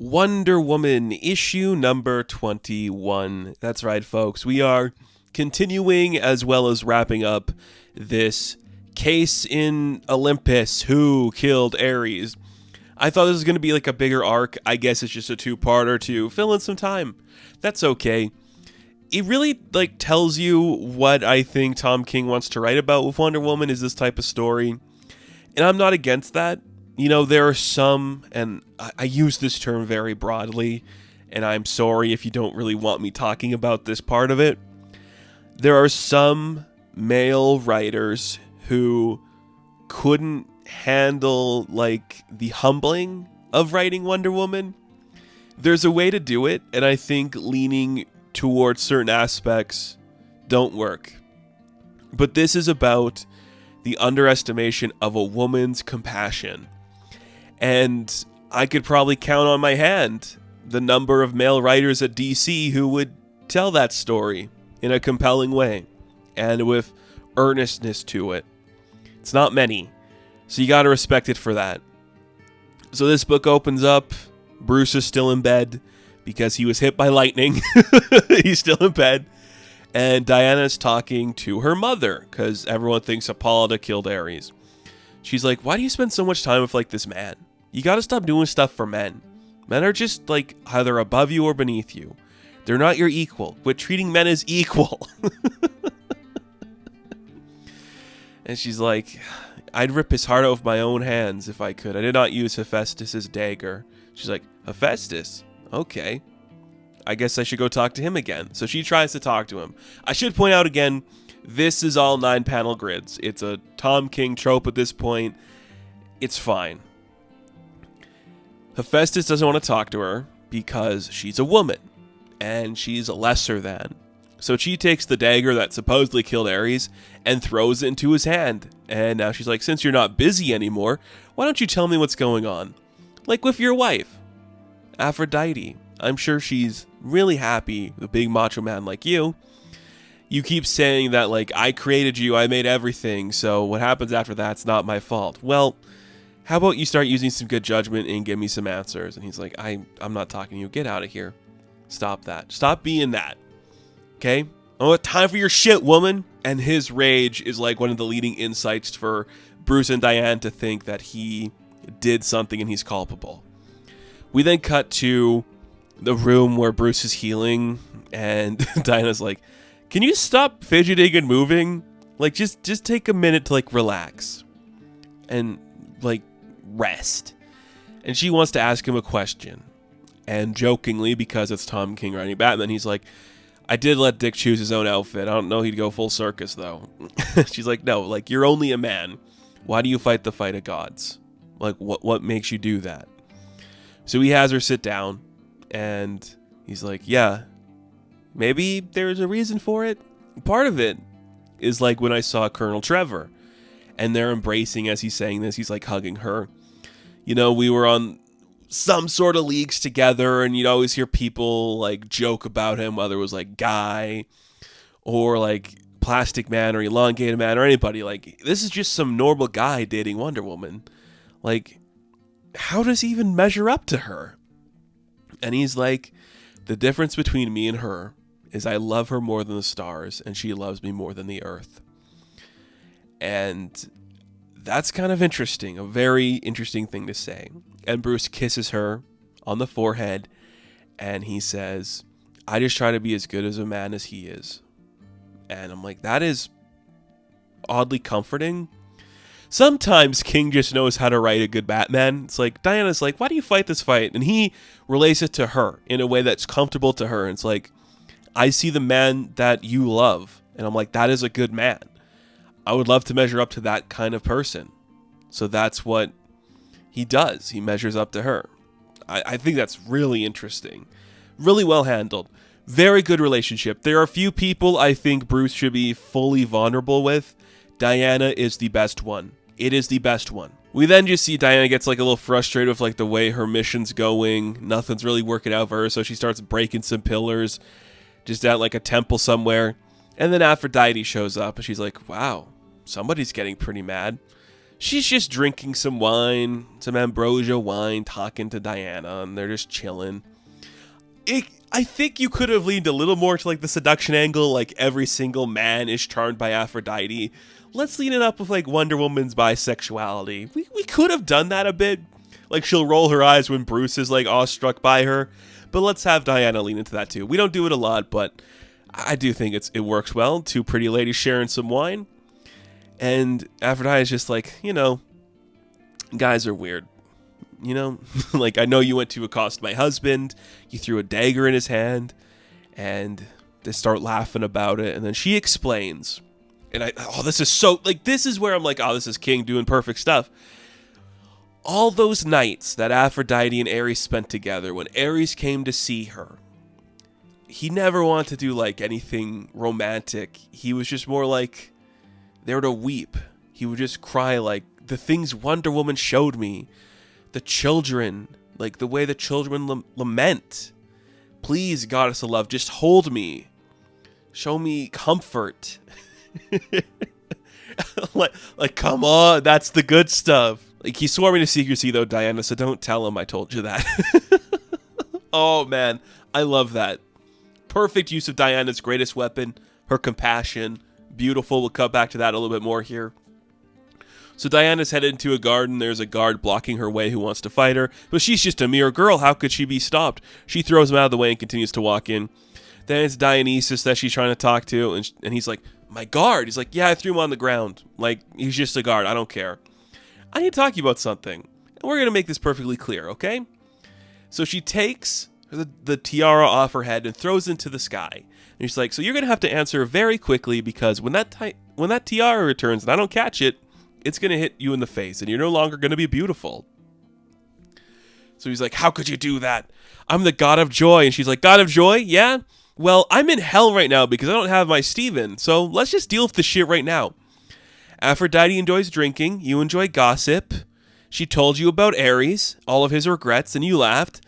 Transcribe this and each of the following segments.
Wonder Woman issue number 21. That's right, folks. We are continuing as well as wrapping up this case in Olympus. Who killed Ares? I thought this was going to be like a bigger arc. I guess it's just a two-parter to fill in some time. That's okay. It really tells you what I think Tom King wants to write about with Wonder Woman is this type of story. And I'm not against that. You know, there are some, and I use this term very broadly, and I'm sorry if you don't really want me talking about this part of it. There are some male writers who couldn't handle, the humbling of writing Wonder Woman. There's a way to do it, and I think leaning towards certain aspects don't work. But this is about the underestimation of a woman's compassion. And I could probably count on my hand the number of male writers at DC who would tell that story in a compelling way and with earnestness to it. It's not many, so you gotta respect it for that. So this book opens up, Bruce is still in bed because he was hit by lightning. He's still in bed. And Diana's talking to her mother because everyone thinks Hippolyta killed Ares. She's like, why do you spend so much time with this man? You gotta stop doing stuff for men. Men are just either above you or beneath you. They're not your equal. Quit treating men as equal. And she's like, I'd rip his heart out with my own hands if I could. I did not use Hephaestus' dagger. She's like, Hephaestus? Okay. I guess I should go talk to him again. So she tries to talk to him. I should point out again, this is all 9-panel grids. It's a Tom King trope at this point. It's fine. Hephaestus doesn't want to talk to her because she's a woman and she's lesser than. So she takes the dagger that supposedly killed Ares and throws it into his hand. And now she's like, since you're not busy anymore, why don't you tell me what's going on? Like with your wife, Aphrodite. I'm sure she's really happy with a big macho man like you. You keep saying that I created you, I made everything, so what happens after that's not my fault. Well, how about you start using some good judgment and give me some answers? And he's like, I'm not talking to you. Get out of here. Stop that. Stop being that. Okay? I don't have time for your shit, woman. And his rage is one of the leading insights for Bruce and Diane to think that he did something and he's culpable. We then cut to the room where Bruce is healing, and Diana's like, can you stop fidgeting and moving? Just take a minute to relax. And rest. And she wants to ask him a question. And jokingly, because it's Tom King writing Batman, he's like, I did let Dick choose his own outfit. I don't know he'd go full circus, though. She's like, no, you're only a man. Why do you fight the fight of gods? What makes you do that? So he has her sit down, and he's like, yeah, maybe there's a reason for it. Part of it is when I saw Colonel Trevor, and they're embracing as he's saying this. He's hugging her. You know, we were on some sort of leagues together, and you'd always hear people joke about him, whether it was Guy or Plastic Man or Elongated Man or anybody. This is just some normal guy dating Wonder Woman. How does he even measure up to her? And he's like, the difference between me and her is I love her more than the stars, and she loves me more than the earth. And that's kind of interesting, a very interesting thing to say. And Bruce kisses her on the forehead, and he says, I just try to be as good as a man as he is. And I'm like, that is oddly comforting. Sometimes King just knows how to write a good Batman. It's Diana's like, why do you fight this fight? And he relates it to her in a way that's comfortable to her. And it's I see the man that you love. And I'm like, that is a good man. I would love to measure up to that kind of person. So that's what he does. He measures up to her. I think that's really interesting. Really well handled. Very good relationship. There are a few people I think Bruce should be fully vulnerable with. Diana is the best one. It is the best one. We then just see Diana gets a little frustrated with the way her mission's going. Nothing's really working out for her, so she starts breaking some pillars just at a temple somewhere. And then Aphrodite shows up, and she's like, wow, somebody's getting pretty mad. she's just drinking some wine, some ambrosia wine, talking to Diana, and they're just chilling. I think you could have leaned a little more to like the seduction angle, like every single man is charmed by Aphrodite. Let's lean it up with like Wonder Woman's bisexuality. We could have done that a bit. Like she'll roll her eyes when Bruce is like awestruck by her. But let's have Diana lean into that too. We don't do it a lot, but I do think it works well. Two pretty ladies sharing some wine. And Aphrodite is just like, guys are weird. Like, I know you went to accost my husband. You threw a dagger in his hand. And they start laughing about it. And then she explains. And this is so, like, this is where I'm like, this is King doing perfect stuff. All those nights that Aphrodite and Ares spent together, when Ares came to see her, he never wanted to do, like, anything romantic. He was just more like there to weep. He would just cry, like, the things Wonder Woman showed me. The children, like, the way the children lament. Please, goddess of love, just hold me. Show me comfort. like, come on, that's the good stuff. Like, he swore me to secrecy, though, Diana, so don't tell him I told you that. Oh, man, I love that. Perfect use of Diana's greatest weapon, her compassion. Beautiful. We'll cut back to that a little bit more here. So Diana's headed into a garden. There's a guard blocking her way who wants to fight her. But she's just a mere girl. How could she be stopped? She throws him out of the way and continues to walk in. Then it's Dionysus that she's trying to talk to. And he's like, my guard? He's like, yeah, I threw him on the ground. Like, he's just a guard. I don't care. I need to talk to you about something. And we're going to make this perfectly clear, okay? So she takes the tiara off her head and throws it into the sky. And she's like, so you're going to have to answer very quickly because when that tiara returns and I don't catch it, it's going to hit you in the face and you're no longer going to be beautiful. So he's like, how could you do that? I'm the god of joy. And she's like, god of joy? Yeah? Well, I'm in hell right now because I don't have my Steven. So let's just deal with this shit right now. Aphrodite enjoys drinking. You enjoy gossip. She told you about Ares, all of his regrets, and you laughed.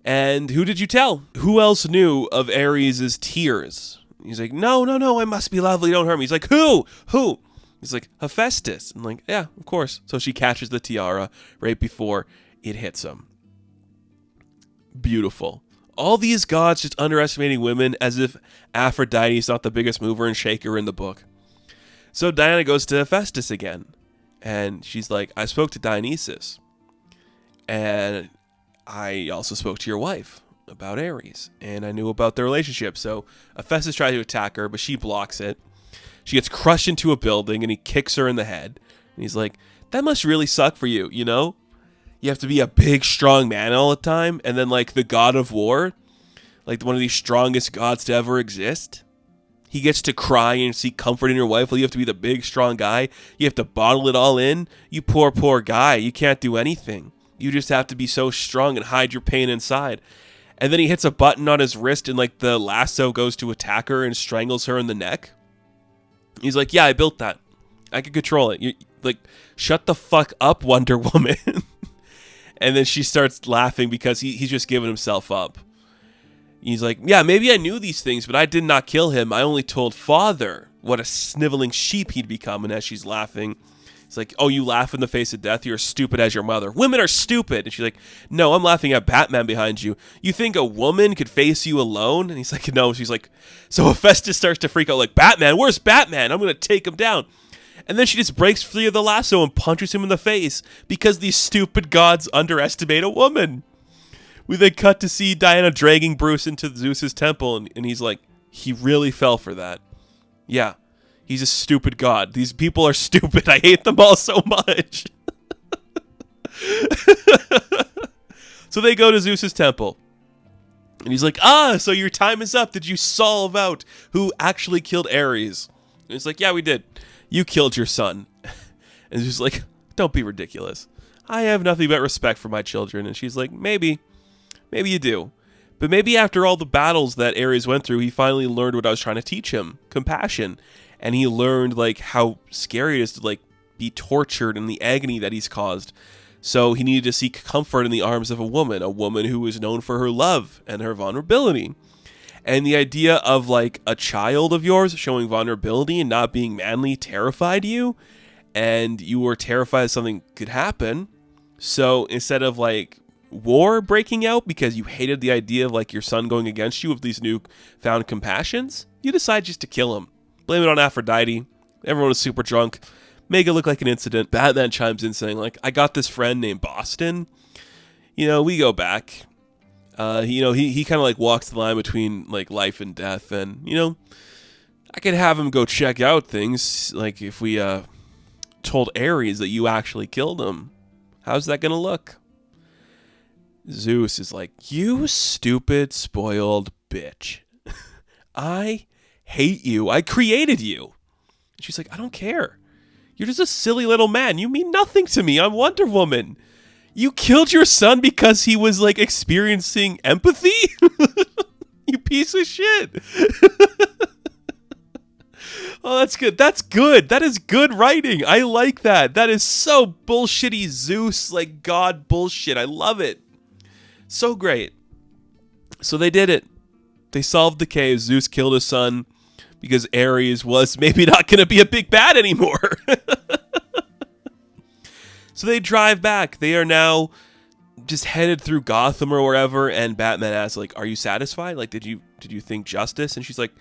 And who did you tell? Who else knew of Ares' tears? He's like, no, I must be lovely. Don't hurt me. He's like, who? He's like, Hephaestus. I'm like, yeah, of course. So she catches the tiara right before it hits him. Beautiful. All these gods just underestimating women as if Aphrodite is not the biggest mover and shaker in the book. So Diana goes to Hephaestus again. And she's like, I spoke to Dionysus. And I also spoke to your wife about Ares. And I knew about their relationship. So Hephaestus tries to attack her, but she blocks it. She gets crushed into a building and he kicks her in the head. And he's like, that must really suck for you, you know? You have to be a big, strong man all the time. And then like the god of war, like one of the strongest gods to ever exist, he gets to cry and seek comfort in your wife. Well, you have to be the big, strong guy. You have to bottle it all in. You poor, poor guy. You can't do anything. You just have to be so strong and hide your pain inside. And then he hits a button on his wrist and like the lasso goes to attack her and strangles her in the neck. He's like, yeah, I built that. I can control it. You like, shut the fuck up, Wonder Woman. And then she starts laughing because he's just giving himself up. He's like, yeah, maybe I knew these things, but I did not kill him. I only told Father what a sniveling sheep he'd become. And as she's laughing, it's like, oh, you laugh in the face of death? You're as stupid as your mother. Women are stupid. And she's like, no, I'm laughing at Batman behind you. You think a woman could face you alone? And he's like, no. She's like, so Hephaestus starts to freak out like, Batman? Where's Batman? I'm going to take him down. And then she just breaks free of the lasso and punches him in the face because these stupid gods underestimate a woman. We then cut to see Diana dragging Bruce into Zeus's temple, and he's like, he really fell for that. Yeah, he's a stupid god. These people are stupid. I hate them all so much. So they go to Zeus's temple. And he's like, so your time is up. Did you solve out who actually killed Ares? And he's like, yeah, we did. You killed your son. And he's like, don't be ridiculous. I have nothing but respect for my children. And she's like, maybe you do. But maybe after all the battles that Ares went through, he finally learned what I was trying to teach him. Compassion. And he learned like how scary it is to like be tortured and the agony that he's caused. So he needed to seek comfort in the arms of a woman who is known for her love and her vulnerability. And the idea of like a child of yours showing vulnerability and not being manly terrified you. and you were terrified something could happen. So instead of like war breaking out because you hated the idea of like your son going against you with these newfound compassions, you decide just to kill him. Blame it on Aphrodite. Everyone was super drunk. Make it look like an incident. Batman chimes in saying like, I got this friend named Boston. You know, we go back. He kind of like walks the line between like life and death, and you know, I could have him go check out things. Like if we told Ares that you actually killed him, how's that gonna look? Zeus is like, you stupid, spoiled bitch. I hate you. I created you. And she's like, I don't care. You're just a silly little man. You mean nothing to me. I'm Wonder Woman. You killed your son because he was like experiencing empathy? You piece of shit. Oh, that's good. That's good. That is good writing. I like that. That is so bullshitty Zeus, like God bullshit. I love it. So great. So they did it. They solved the case. Zeus killed his son because Ares was maybe not going to be a big bad anymore. So they drive back. They are now just headed through Gotham or wherever, and Batman asks, like, are you satisfied? Like, did you think justice? And she's like,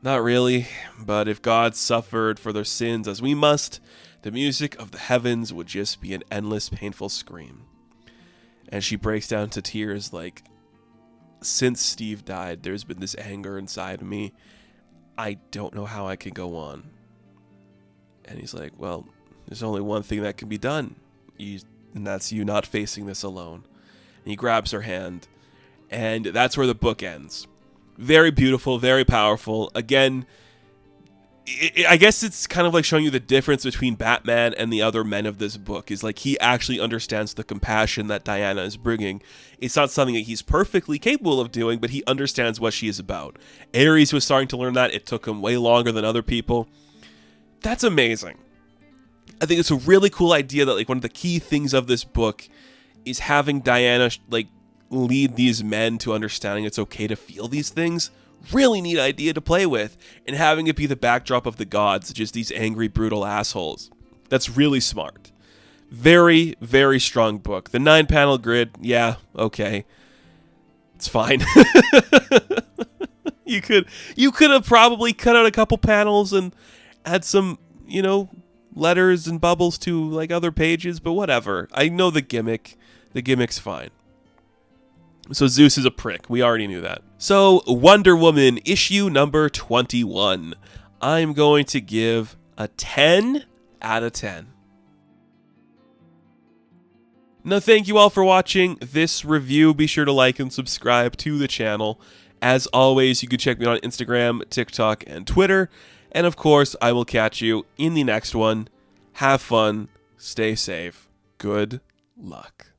not really, but if God suffered for their sins as we must, the music of the heavens would just be an endless, painful scream. And she breaks down to tears like, since Steve died, there's been this anger inside of me. I don't know how I can go on. And he's like, well, there's only one thing that can be done. And that's you not facing this alone. And he grabs her hand. And that's where the book ends. Very beautiful, very powerful. Again, I guess it's kind of like showing you the difference between Batman and the other men of this book. Is like he actually understands the compassion that Diana is bringing. It's not something that he's perfectly capable of doing, but he understands what she is about. Ares was starting to learn that. It took him way longer than other people. That's amazing. I think it's a really cool idea that like one of the key things of this book is having Diana like lead these men to understanding it's okay to feel these things. Really neat idea to play with, and having it be the backdrop of the gods, just these angry, brutal assholes. That's really smart. Very, very strong book. The 9-panel grid, yeah, okay. It's fine. You could have probably cut out a couple panels and add some, you know, letters and bubbles to like other pages, but whatever. I know the gimmick. The gimmick's fine. So Zeus is a prick. We already knew that. So Wonder Woman issue number 21. I'm going to give a 10 out of 10. Now, thank you all for watching this review. Be sure to like and subscribe to the channel. As always, you can check me out on Instagram, TikTok, and Twitter. And of course, I will catch you in the next one. Have fun. Stay safe. Good luck.